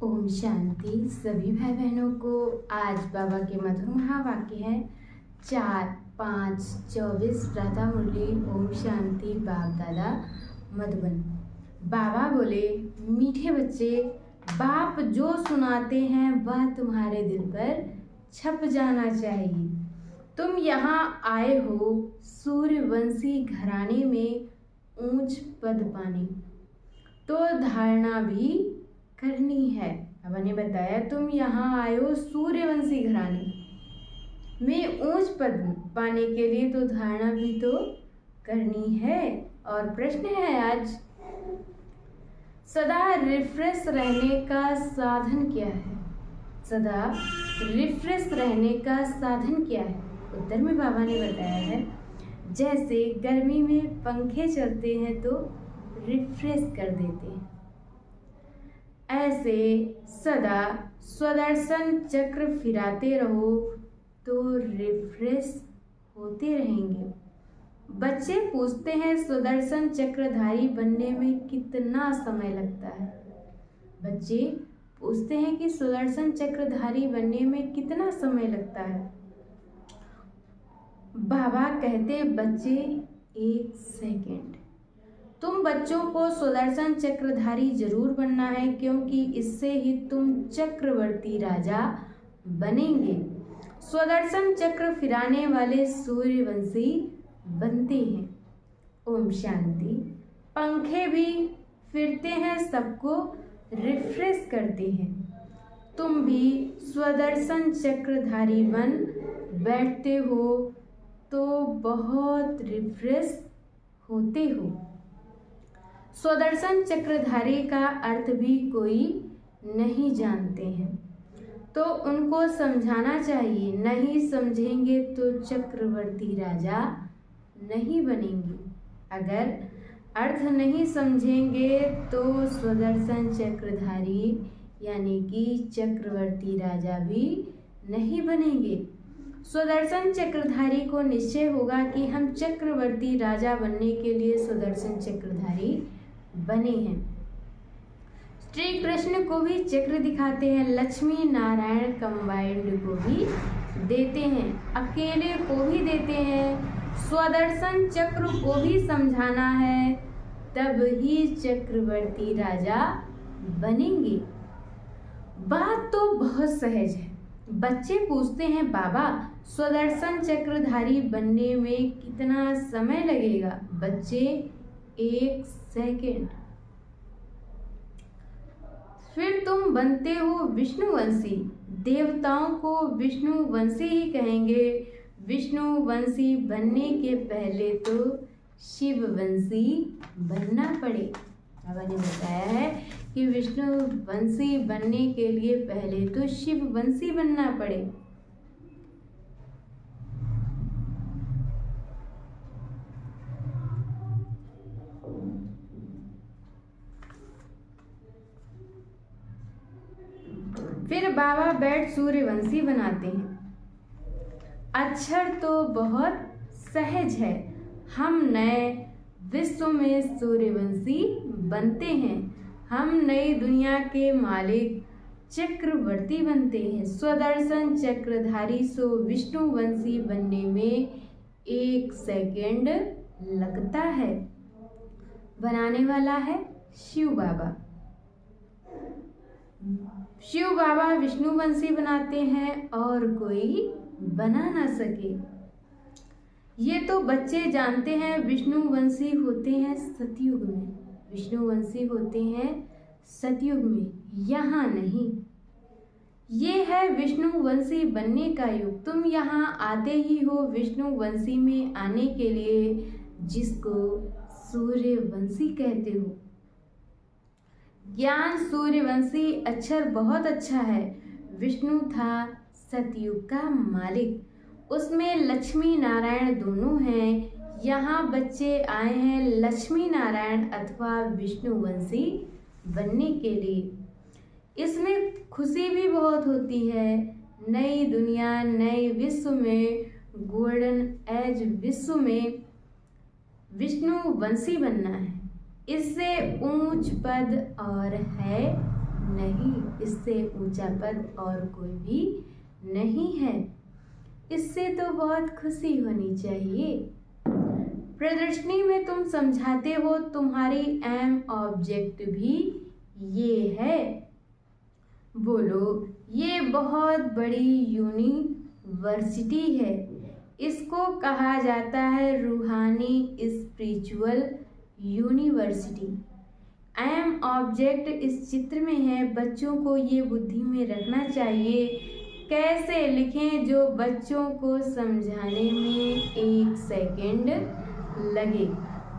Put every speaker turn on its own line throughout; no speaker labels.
ओम शांति। सभी भाई बहनों को आज बाबा के मधुर महावाक्य है 4-5-24 राधा मुरली। ओम शांति। बाप दादा मधुबन। बाबा बोले, मीठे बच्चे, बाप जो सुनाते हैं वह तुम्हारे दिल पर छप जाना चाहिए। तुम यहाँ आए हो सूर्यवंशी घराने में ऊंच पद पाने, तो धारणा भी करनी है। बाबा ने बताया तुम यहाँ आए हो सूर्यवंशी घराने में ऊंच पद पाने के लिए, तो धारणा भी तो करनी है। और प्रश्न है आज, सदा रिफ्रेश रहने का साधन क्या है? सदा रिफ्रेश रहने का साधन क्या है? उत्तर में बाबा ने बताया है, जैसे गर्मी में पंखे चलते हैं तो रिफ्रेश कर देते हैं, ऐसे सदा स्वदर्शन चक्र फिराते रहो तो रिफ्रेश होते रहेंगे। बच्चे पूछते हैं स्वदर्शन चक्रधारी बनने में कितना समय लगता है? बच्चे पूछते हैं कि स्वदर्शन चक्रधारी बनने में कितना समय लगता है? बाबा कहते, बच्चे 1 सेकेंड। तुम बच्चों को स्वदर्शन चक्रधारी जरूर बनना है, क्योंकि इससे ही तुम चक्रवर्ती राजा बनेंगे। स्वदर्शन चक्र फिराने वाले सूर्यवंशी बनते हैं। ओम शांति। पंखे भी फिरते हैं, सबको रिफ्रेश करते हैं। तुम भी स्वदर्शन चक्रधारी बन बैठते हो तो बहुत रिफ्रेश होते हो। स्वदर्शन चक्रधारी का अर्थ भी कोई नहीं जानते हैं, तो उनको समझाना चाहिए। नहीं समझेंगे तो चक्रवर्ती राजा नहीं बनेंगे। अगर अर्थ नहीं समझेंगे तो स्वदर्शन चक्रधारी यानी कि चक्रवर्ती राजा भी नहीं बनेंगे। स्वदर्शन चक्रधारी को निश्चय होगा कि हम चक्रवर्ती राजा बनने के लिए स्वदर्शन चक्रधारी बने हैं। श्री कृष्ण को भी चक्र दिखाते हैं, लक्ष्मी नारायण कंबाइंड को भी देते हैं, अकेले को भी देते हैं। स्वदर्शन चक्र को भी समझाना है, तब ही चक्रवर्ती राजा बनेंगे। बात तो बहुत सहज है। बच्चे पूछते हैं, बाबा स्वदर्शन चक्रधारी बनने में कितना समय लगेगा? बच्चे 1 सेकेंड। फिर तुम बनते हो विष्णुवंशी। देवताओं को विष्णुवंशी ही कहेंगे। विष्णुवंशी बनने के पहले तो शिववंशी बनना पड़े। बाबा ने बताया है कि विष्णुवंशी बनने के लिए पहले तो शिववंशी बनना पड़े। फिर बाबा बैठ सूर्यवंशी बनाते हैं। अक्षर तो बहुत सहज है। हम नए विश्व में सूर्यवंशी बनते हैं। हम नई दुनिया के मालिक चक्रवर्ती बनते हैं। स्वदर्शन चक्रधारी सो विष्णुवंशी बनने में 1 सेकेंड लगता है। बनाने वाला है शिव बाबा। शिव बाबा विष्णुवंशी बनाते हैं और कोई बना ना सके। ये तो बच्चे जानते हैं। विष्णुवंशी होते हैं सतयुग में। विष्णुवंशी होते हैं सतयुग में, यहाँ नहीं। ये है विष्णुवंशी बनने का युग। तुम यहाँ आते ही हो विष्णुवंशी में आने के लिए, जिसको सूर्यवंशी कहते हो। ज्ञान सूर्यवंशी अक्षर बहुत अच्छा है। विष्णु था सतयुग का मालिक, उसमें लक्ष्मी नारायण दोनों हैं। यहाँ बच्चे आए हैं लक्ष्मी नारायण अथवा विष्णुवंशी बनने के लिए। इसमें खुशी भी बहुत होती है। नई दुनिया, नए विश्व में, गोल्डन एज विश्व में विष्णुवंशी बनना है। इससे ऊंच पद और है नहीं, इससे ऊंचा पद और कोई भी नहीं है। इससे तो बहुत खुशी होनी चाहिए। प्रदर्शनी में तुम समझाते हो, तुम्हारी एम ऑब्जेक्ट भी ये है। बोलो, ये बहुत बड़ी यूनिवर्सिटी है। इसको कहा जाता है रूहानी स्पिरिचुअल यूनिवर्सिटी। एम ऑब्जेक्ट इस चित्र में है। बच्चों को ये बुद्धि में रखना चाहिए। कैसे लिखें जो बच्चों को समझाने में 1 सेकंड लगे।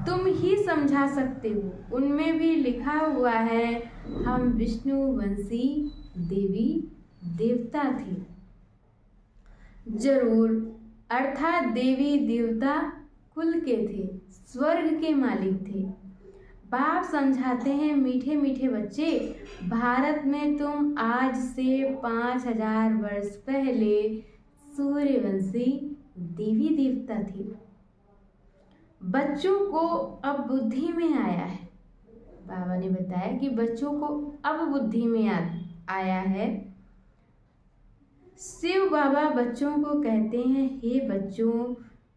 तुम ही समझा सकते हो। उनमें भी लिखा हुआ है, हम विष्णुवंशी देवी देवता थे। जरूर, अर्थात देवी देवता कुल के थे, स्वर्ग के मालिक थे। बाप समझाते हैं, मीठे मीठे बच्चे, भारत में तुम आज से 5000 वर्ष पहले सूर्यवंशी देवी देवता थे। बच्चों को अब बुद्धि में आया है। बाबा ने बताया कि बच्चों को अब बुद्धि में आया है। शिव बाबा बच्चों को कहते हैं, हे बच्चों,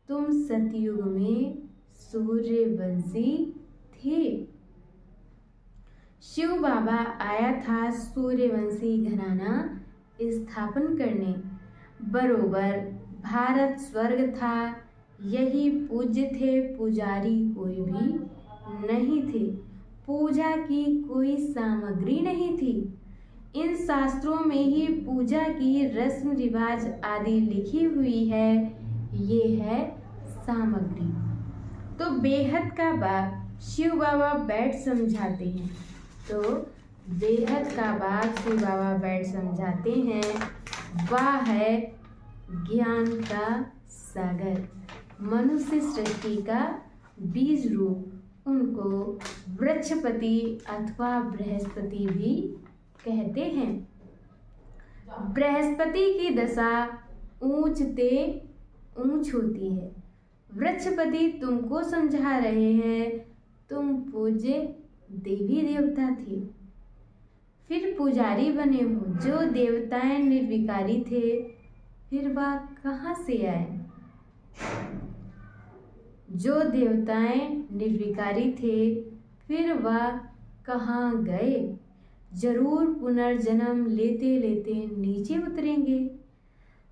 तुम सतयुग में सूर्यवंशी थे। शिव बाबा आया था सूर्यवंशी घराना स्थापन करने। बरोबर भारत स्वर्ग था, यही पूज्य थे। पुजारी कोई भी नहीं थे, पूजा की कोई सामग्री नहीं थी। इन शास्त्रों में ही पूजा की रस्म रिवाज आदि लिखी हुई है। ये है सामग्री। तो बेहद का बाप शिव बाबा बैठ समझाते हैं। तो बेहद का बाप शिव बाबा बैठ समझाते हैं। वाह है ज्ञान का सागर, मनुष्य सृष्टि का बीज रूप। उनको वृक्षपति अथवा बृहस्पति भी कहते हैं। बृहस्पति की दशा ऊंचते ऊंच होती है। वृक्षपति तुमको समझा रहे हैं, तुम पूज्य देवी देवता थे, फिर पुजारी बने हो। जो देवताएं निर्विकारी थे, फिर वह कहाँ से आए? जो देवताएं निर्विकारी थे, फिर वह कहाँ गए? जरूर पुनर्जन्म लेते लेते नीचे उतरेंगे।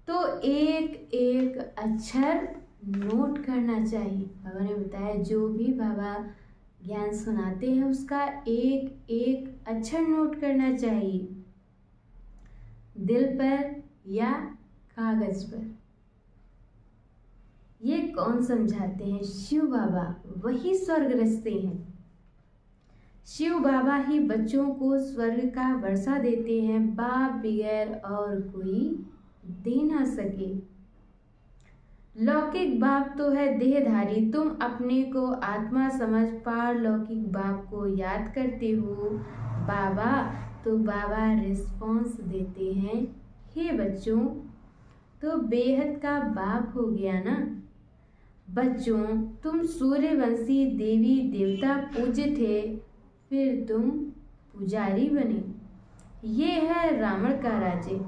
तो एक एक अक्षर नोट करना चाहिए। बाबा ने बताया, जो भी बाबा ज्ञान सुनाते हैं उसका एक एक अक्षर नोट करना चाहिए, दिल पर या कागज पर। ये कौन समझाते हैं? शिव बाबा, वही स्वर्ग रचते हैं। शिव बाबा ही बच्चों को स्वर्ग का वर्षा देते हैं। बाप बगैर और कोई दे ना सके। लौकिक बाप तो है देहधारी, तुम अपने को आत्मा समझ पारलौकिक बाप को याद करते हो बाबा। तो बाबा रिस्पॉन्स देते हैं, हे बच्चों, तो बेहद का बाप हो गया ना। बच्चों, तुम सूर्यवंशी देवी देवता पूज्य थे, फिर तुम पुजारी बने। ये है रावण का राज्य।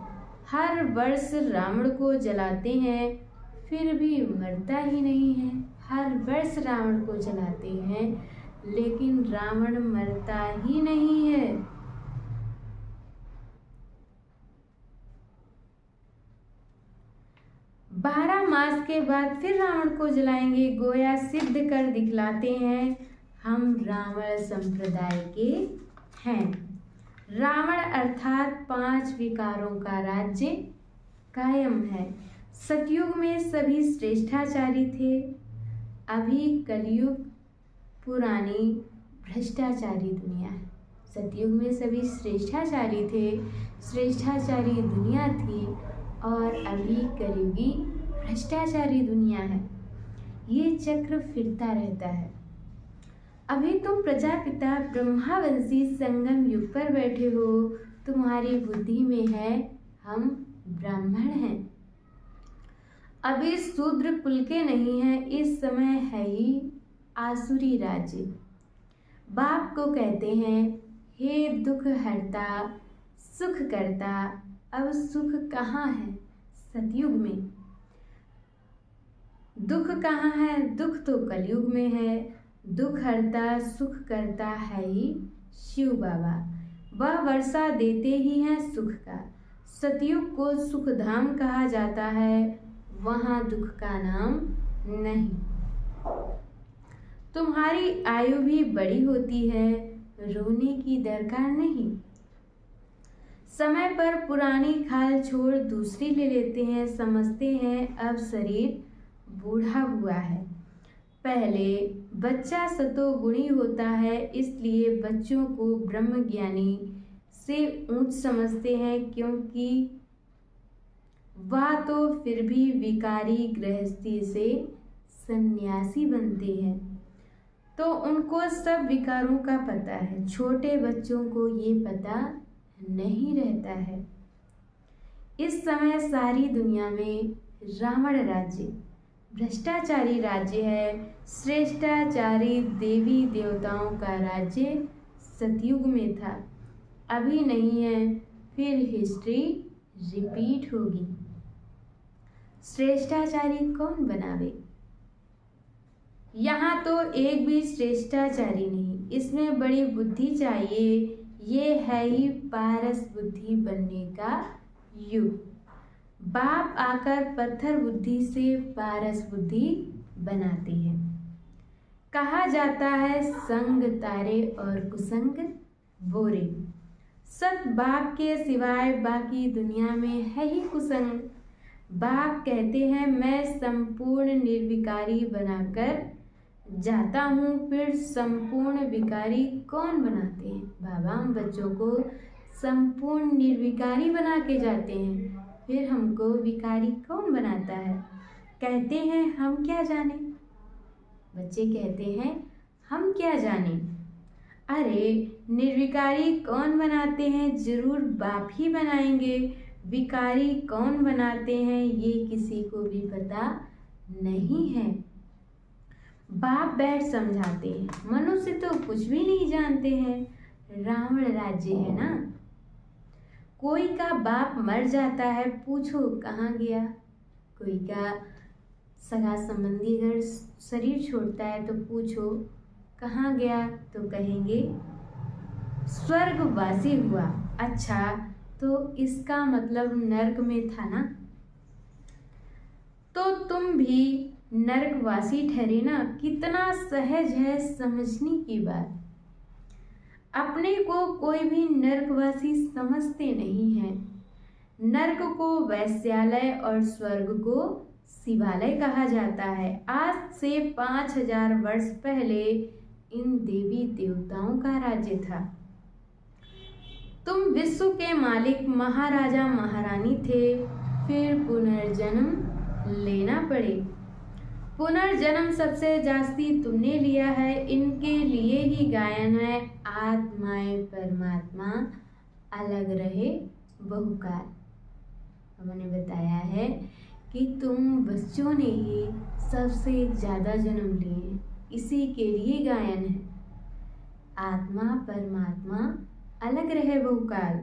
हर वर्ष रावण को जलाते हैं, फिर भी मरता ही नहीं है। हर वर्ष रावण को जलाते हैं, लेकिन रावण मरता ही नहीं है। बारह मास के बाद फिर रावण को जलाएंगे। गोया सिद्ध कर दिखलाते हैं, हम रावण संप्रदाय के हैं। रावण अर्थात 5 विकारों का राज्य कायम है। सतयुग में सभी श्रेष्ठाचारी थे, अभी कलयुग पुरानी भ्रष्टाचारी दुनिया है। सतयुग में सभी श्रेष्ठाचारी थे, श्रेष्ठाचारी दुनिया थी, और अभी कलयुगी भ्रष्टाचारी दुनिया है। ये चक्र फिरता रहता है। अभी तुम प्रजापिता ब्रह्मावंशी संगम युग पर बैठे हो। तुम्हारी बुद्धि में है हम ब्राह्मण हैं। अभी शूद्र कुल के नहीं है, इस समय है ही आसुरी राज्य। बाप को कहते हैं, हे दुख हरता सुख करता। अब सुख कहाँ है सतयुग में, दुख कहाँ है, दुख तो कलयुग में है। दुख हरता सुख करता है ही शिव बाबा, वह वर्षा देते ही हैं सुख का। सतयुग को सुख धाम कहा जाता है, वहाँ दुख का नाम नहीं। तुम्हारी आयु भी बड़ी होती है, रोने की दरकार नहीं। समय पर पुरानी खाल छोड़ दूसरी ले लेते हैं, समझते हैं अब शरीर बूढ़ा हुआ है। पहले बच्चा सतोगुणी होता है, इसलिए बच्चों को ब्रह्मज्ञानी से ऊंच समझते हैं, क्योंकि वह तो फिर भी विकारी गृहस्थी से सन्यासी बनते हैं, तो उनको सब विकारों का पता है। छोटे बच्चों को ये पता नहीं रहता है। इस समय सारी दुनिया में रावण राज्य भ्रष्टाचारी राज्य है। श्रेष्ठाचारी देवी देवताओं का राज्य सतयुग में था, अभी नहीं है, फिर हिस्ट्री रिपीट होगी। श्रेष्ठाचारी कौन बनावे? यहाँ तो एक भी श्रेष्ठाचारी नहीं, इसमें बड़ी बुद्धि चाहिए। ये है ही पारस बुद्धि बनने का युग। बाप आकर पत्थर बुद्धि से पारस बुद्धि बनाते हैं। कहा जाता है संग तारे और कुसंग बोरे। सत बाप के सिवाय बाकी दुनिया में है ही कुसंग। बाप कहते हैं मैं संपूर्ण निर्विकारी बनाकर जाता हूँ, फिर संपूर्ण विकारी कौन बनाते हैं? बाबा हम बच्चों को संपूर्ण निर्विकारी बना के जाते हैं, फिर हमको विकारी कौन बनाता है? कहते हैं हम क्या जाने, बच्चे कहते हैं हम क्या जाने। अरे निर्विकारी कौन बनाते हैं? जरूर बाप ही बनाएंगे। विकारी कौन बनाते हैं ये किसी को भी पता नहीं है। बाप बैठ समझाते हैं, मनुष्य तो कुछ भी नहीं जानते हैं। रावण राज्य है ना, कोई का बाप मर जाता है, पूछो कहाँ गया। कोई का सगा संबंधी अगर शरीर छोड़ता है तो पूछो कहाँ गया, तो कहेंगे स्वर्गवासी हुआ। अच्छा तो इसका मतलब नरक में था ना, तो तुम भी नरकवासी ठहरे ना। कितना सहज है समझने की बात। अपने को कोई भी नरकवासी समझते नहीं है। नरक को वैश्यालय और स्वर्ग को शिवालय कहा जाता है। आज से 5000 वर्ष पहले इन देवी देवताओं का राज्य था। तुम विश्व के मालिक महाराजा महारानी थे, फिर पुनर्जन्म लेना पड़े। पुनर्जन्म सबसे जास्ती तुमने लिया है, इनके लिए ही गायन है। आत्माएं परमात्मा अलग रहे बहुकाल। हमने बताया है कि तुम बच्चों ने ही सबसे ज़्यादा जन्म लिए, इसी के लिए गायन है। आत्मा परमात्मा अलग रहे बहुकाल।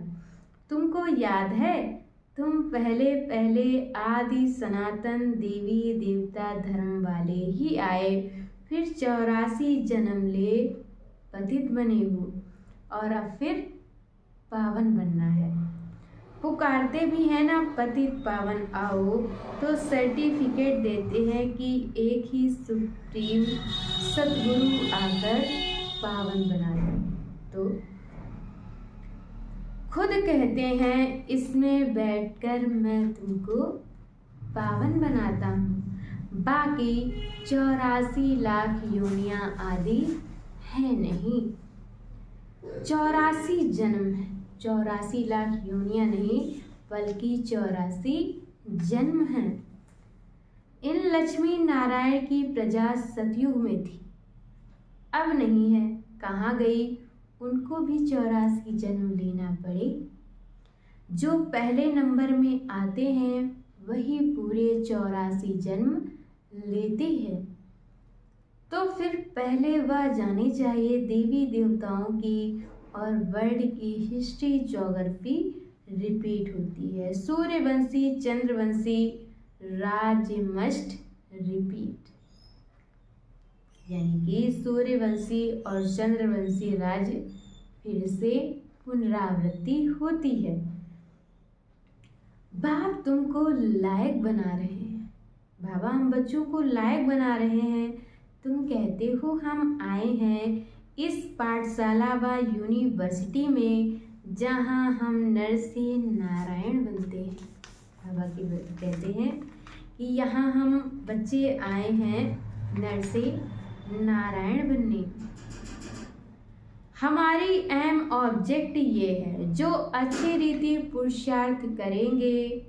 तुमको याद है तुम पहले पहले आदि सनातन देवी देवता धर्म वाले ही आए, फिर 84 जन्म ले पतित बने हो, और अब फिर पावन बनना है। पुकारते भी है ना पतित पावन आओ, तो सर्टिफिकेट देते हैं कि एक ही सुप्रीम सतगुरु आकर पावन बना दे। तो खुद कहते हैं इसमें बैठकर मैं तुमको पावन बनाता हूँ। बाकी 84 लाख योनियाँ आदि है नहीं, 84 जन्म है। 84 लाख योनियाँ नहीं बल्कि 84 जन्म हैं। इन लक्ष्मी नारायण की प्रजा सतयुग में थी, अब नहीं है, कहाँ गई? उनको भी 84 जन्म लेना पड़े। जो पहले नंबर में आते हैं वही पूरे 84 जन्म लेते हैं। तो फिर पहले वह जानी चाहिए देवी देवताओं की और वर्ल्ड की हिस्ट्री ज्योग्राफी रिपीट होती है। सूर्यवंशी चंद्रवंशी राज्य मस्ट रिपीट, यानी कि सूर्यवंशी और चंद्रवंशी राज्य फिर से पुनरावृत्ति होती है। बाप तुमको लायक बना रहे हैं, बाबा हम बच्चों को लायक बना रहे हैं। तुम कहते हो हम आए हैं इस पाठशाला व यूनिवर्सिटी में जहाँ हम नर से नारायण बनते हैं। बाबा की कहते हैं कि यहाँ हम बच्चे आए हैं नर से नारायण बनने। हमारी अहम ऑब्जेक्ट ये है, जो अच्छी रीति पुरुषार्थ करेंगे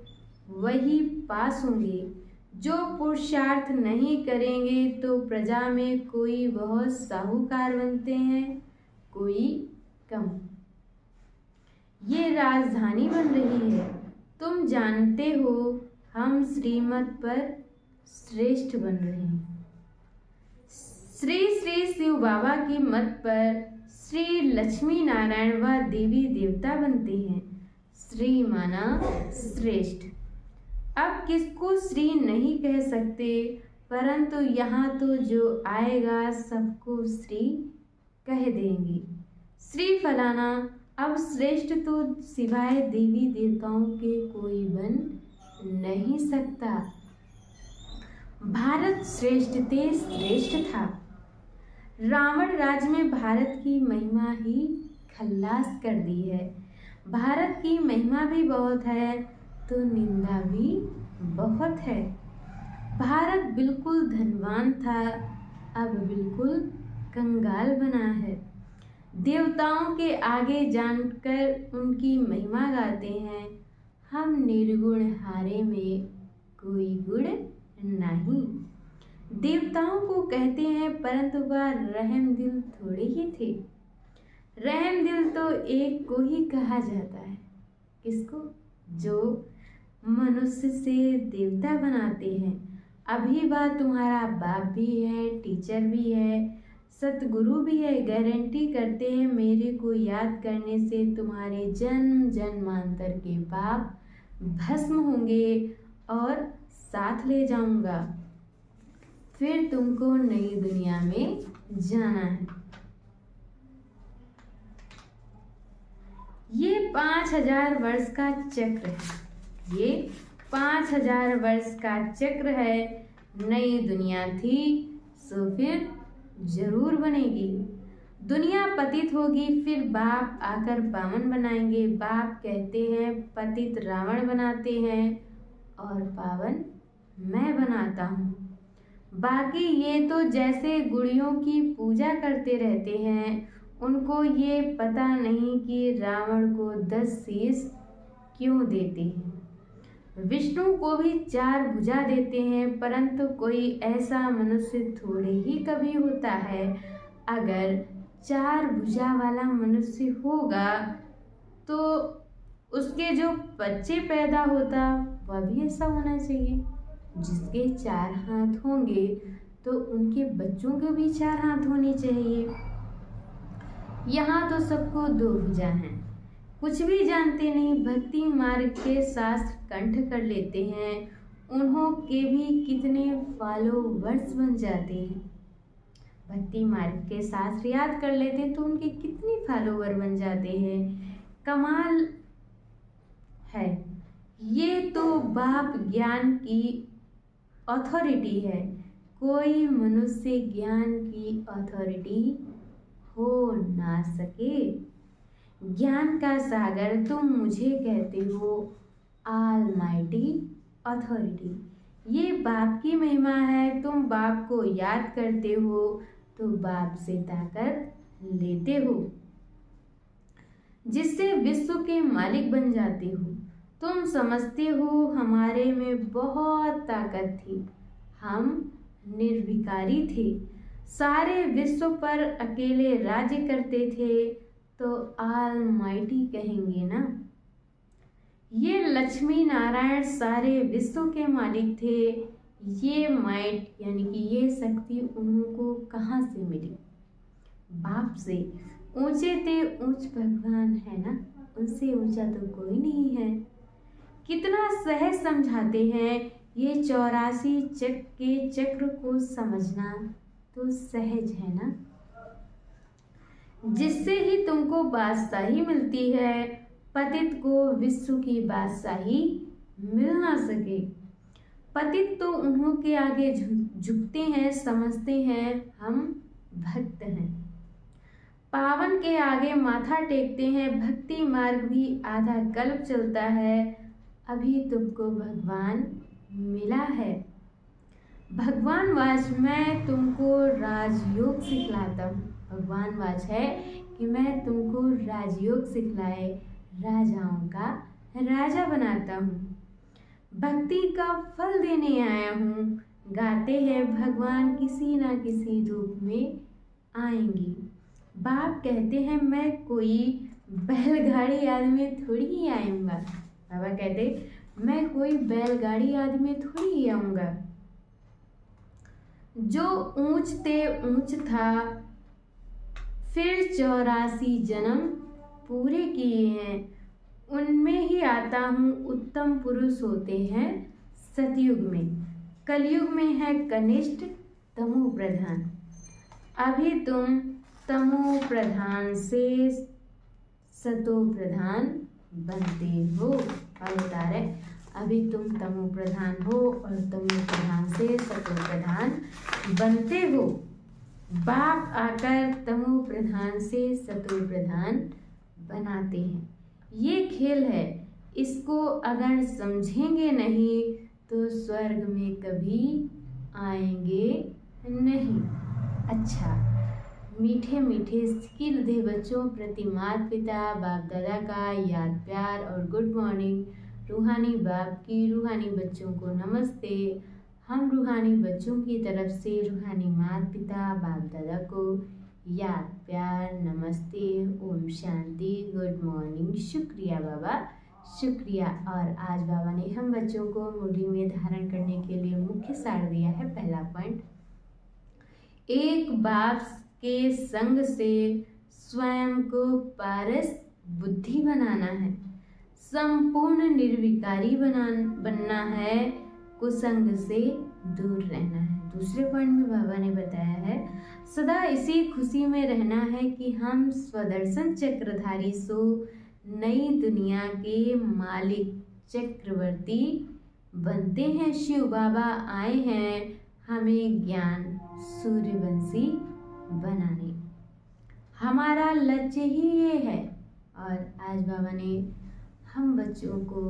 वही पास होंगे, जो पुरुषार्थ नहीं करेंगे तो प्रजा में कोई बहुत साहूकार बनते हैं, कोई कम। ये राजधानी बन रही है, तुम जानते हो हम श्रीमत पर श्रेष्ठ बन रहे हैं। श्री श्री शिव बाबा की मत पर श्री लक्ष्मी नारायण व देवी देवता बनते हैं। श्री माना श्रेष्ठ। अब किसको श्री नहीं कह सकते, परंतु यहाँ तो जो आएगा सबको श्री कह देंगे। श्री फलाना। अब श्रेष्ठ तो सिवाय देवी देवताओं के कोई बन नहीं सकता। भारत श्रेष्ठ ते श्रेष्ठ था। रावण राज में भारत की महिमा ही खल्लास कर दी है। भारत की महिमा भी बहुत है तो निंदा भी बहुत है। भारत बिल्कुल धनवान था, अब बिल्कुल कंगाल बना है। देवताओं के आगे जानकर उनकी महिमा गाते हैं। हम निर्गुण हारे में कोई गुण नहीं। देवताओं को कहते हैं परंतु वह रहम दिल थोड़े ही थे। रहम दिल तो एक को ही कहा जाता है। किसको? जो मनुष्य से देवता बनाते हैं। अभी वह तुम्हारा बाप भी है, टीचर भी है, सतगुरु भी है। गारंटी करते हैं मेरे को याद करने से तुम्हारे जन्म जन्मांतर के पाप भस्म होंगे और साथ ले जाऊंगा। फिर तुमको नई दुनिया में जाना है। ये 5000 वर्ष का चक्र है। ये 5000 वर्ष का चक्र है। नई दुनिया थी सो फिर जरूर बनेगी। दुनिया पतित होगी, फिर बाप आकर पावन बनाएंगे। बाप कहते हैं पतित रावण बनाते हैं और पावन मैं बनाता हूँ। बाकी ये तो जैसे गुड़ियों की पूजा करते रहते हैं, उनको ये पता नहीं कि रावण को 10 शीश क्यों देते हैं। विष्णु को भी 4 भुजा देते हैं, परंतु कोई ऐसा मनुष्य थोड़े ही कभी होता है। अगर 4 भुजा वाला मनुष्य होगा तो उसके जो बच्चे पैदा होता वह भी ऐसा होना चाहिए। जिसके 4 हाथ होंगे तो उनके बच्चों के भी 4 हाथ होने चाहिए। यहाँ तो सबको 2 भुजा हैं। कुछ भी जानते नहीं, भक्ति मार्ग के शास्त्र कंठ कर लेते हैं। उन्हों के भी कितने फॉलोवर्स बन जाते हैं। भक्ति मार्ग के शास्त्र याद कर लेते तो उनके कितने फॉलोवर बन जाते हैं। कमाल है। ये तो बाप ज्ञान की अथॉरिटी है। कोई मनुष्य ज्ञान की अथॉरिटी हो ना सके। ज्ञान का सागर तुम मुझे कहते हो ऑलमाइटी अथॉरिटी। ये बाप की महिमा है। तुम बाप को याद करते हो तो बाप से ताकत लेते हो, जिससे विश्व के मालिक बन जाते हो। तुम समझते हो हमारे में बहुत ताकत थी, हम निर्विकारी थे, सारे विश्व पर अकेले राज्य करते थे तो ऑलमाइटी कहेंगे ना। ये लक्ष्मी नारायण सारे विश्व के मालिक थे। ये माइट यानी कि ये शक्ति उनको कहाँ से मिली? बाप से। ऊंचे ते ऊंच भगवान है ना, उनसे ऊंचा तो कोई नहीं है। कितना सहज समझाते हैं, ये 84 के चक्र को समझना तो सहज है ना। जिससे ही तुमको बादशाही मिलती है, पतित को विश्व की बादशाही मिल ना सके। पतित तो उन्हों के आगे झुकते हैं, समझते हैं हम भक्त हैं। पावन के आगे माथा टेकते हैं, भक्ति मार्ग भी आधा कल्प चलता है, अभी तुमको भगवान मिला है। भगवान वाच मैं तुमको राजयोग सिखलाता हूँ। भगवान वाच है कि मैं तुमको राजयोग सिखलाए, राजाओं का राजा बनाता हूँ। भक्ति का फल देने आया हूँ, गाते हैं भगवान किसी ना किसी रूप में आएंगी। बाप कहते हैं मैं कोई बैलगाड़ी आदमी थोड़ी ही आऊँगा। बाबा कहते मैं कोई बैलगाड़ी आदमी थोड़ी ही आऊँगा। जो ऊंच ते ऊंच था, फिर 84 जन्म पूरे किए हैं, उनमें ही आता हूँ। उत्तम पुरुष होते हैं सतयुग में, कलयुग में है कनिष्ठ तमो प्रधान। अभी तुम तमो प्रधान से सतो प्रधान बनते हो। और बता रहे अभी तुम तमो प्रधान हो और तमो प्रधान से सतो प्रधान बनते हो। बाप आकर तमो प्रधान से सतो प्रधान बनाते हैं। ये खेल है, इसको अगर समझेंगे नहीं तो स्वर्ग में कभी आएंगे नहीं। अच्छा, मीठे मीठे स्किल दे बच्चों प्रति माता पिता बाप दादा का याद प्यार और गुड मॉर्निंग। रूहानी बाप की रूहानी बच्चों को नमस्ते। हम रूहानी बच्चों की तरफ से रूहानी माता पिता बाप दादा को याद प्यार नमस्ते, ओम शांति, गुड मॉर्निंग, शुक्रिया बाबा, शुक्रिया। और आज बाबा ने हम बच्चों को मुरली में धारण करने के लिए मुख्य सार दिया है। पहला पॉइंट, एक बाप के संग से स्वयं को पारस बुद्धि बनाना है, संपूर्ण निर्विकारी बनना है, कुसंग से दूर रहना है। दूसरे पॉइंट में बाबा ने बताया है सदा इसी खुशी में रहना है कि हम स्वदर्शन चक्रधारी सो नई दुनिया के मालिक चक्रवर्ती बनते हैं। शिव बाबा आए हैं हमें ज्ञान सूर्यवंशी बनाने, हमारा लक्ष्य ही ये है। और आज बाबा ने हम बच्चों को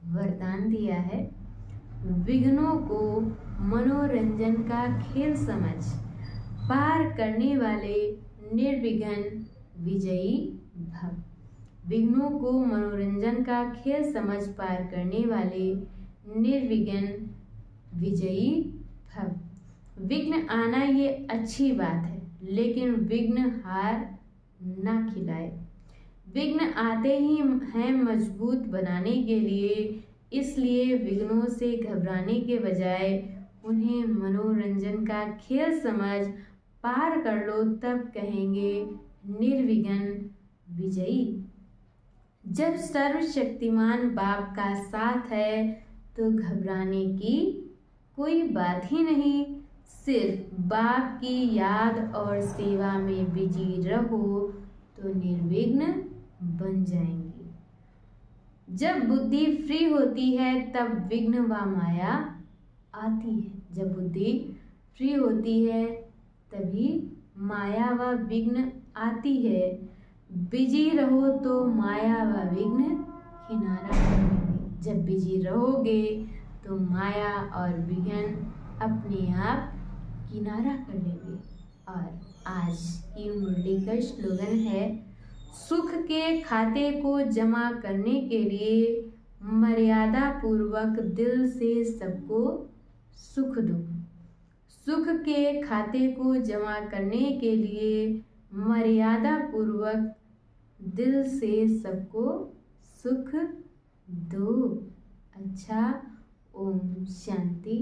वरदान दिया है, विघ्नों को मनोरंजन का खेल समझ पार करने वाले निर्विघ्न विजयी भव। विघ्नों को मनोरंजन का खेल समझ पार करने वाले निर्विघ्न विजयी भव। विघ्न आना ये अच्छी बात है, लेकिन विघ्न हार ना खिलाए। विघ्न आते ही हैं मजबूत बनाने के लिए, इसलिए विघ्नों से घबराने के बजाय उन्हें मनोरंजन का खेल समझ पार कर लो, तब कहेंगे निर्विघ्न विजयी। जब सर्वशक्तिमान बाप का साथ है तो घबराने की कोई बात ही नहीं, सिर्फ बाप की याद और सेवा में बिजी रहो तो निर्विघ्न बन जाएंगी। जब बुद्धि फ्री होती है तब विघ्न व माया आती है। जब बुद्धि फ्री होती है तभी माया व विघ्न आती है। बिजी रहो तो माया व विघ्न किनारा करेंगे। जब बिजी रहोगे तो माया और विघ्न अपने आप किनारा कर लेंगे। और आज की मुरली का स्लोगन है, सुख के खाते को जमा करने के लिए मर्यादा पूर्वक दिल से सबको सुख दो। सुख के खाते को जमा करने के लिए मर्यादा पूर्वक दिल से सबको सुख दो। अच्छा, ओम शांति।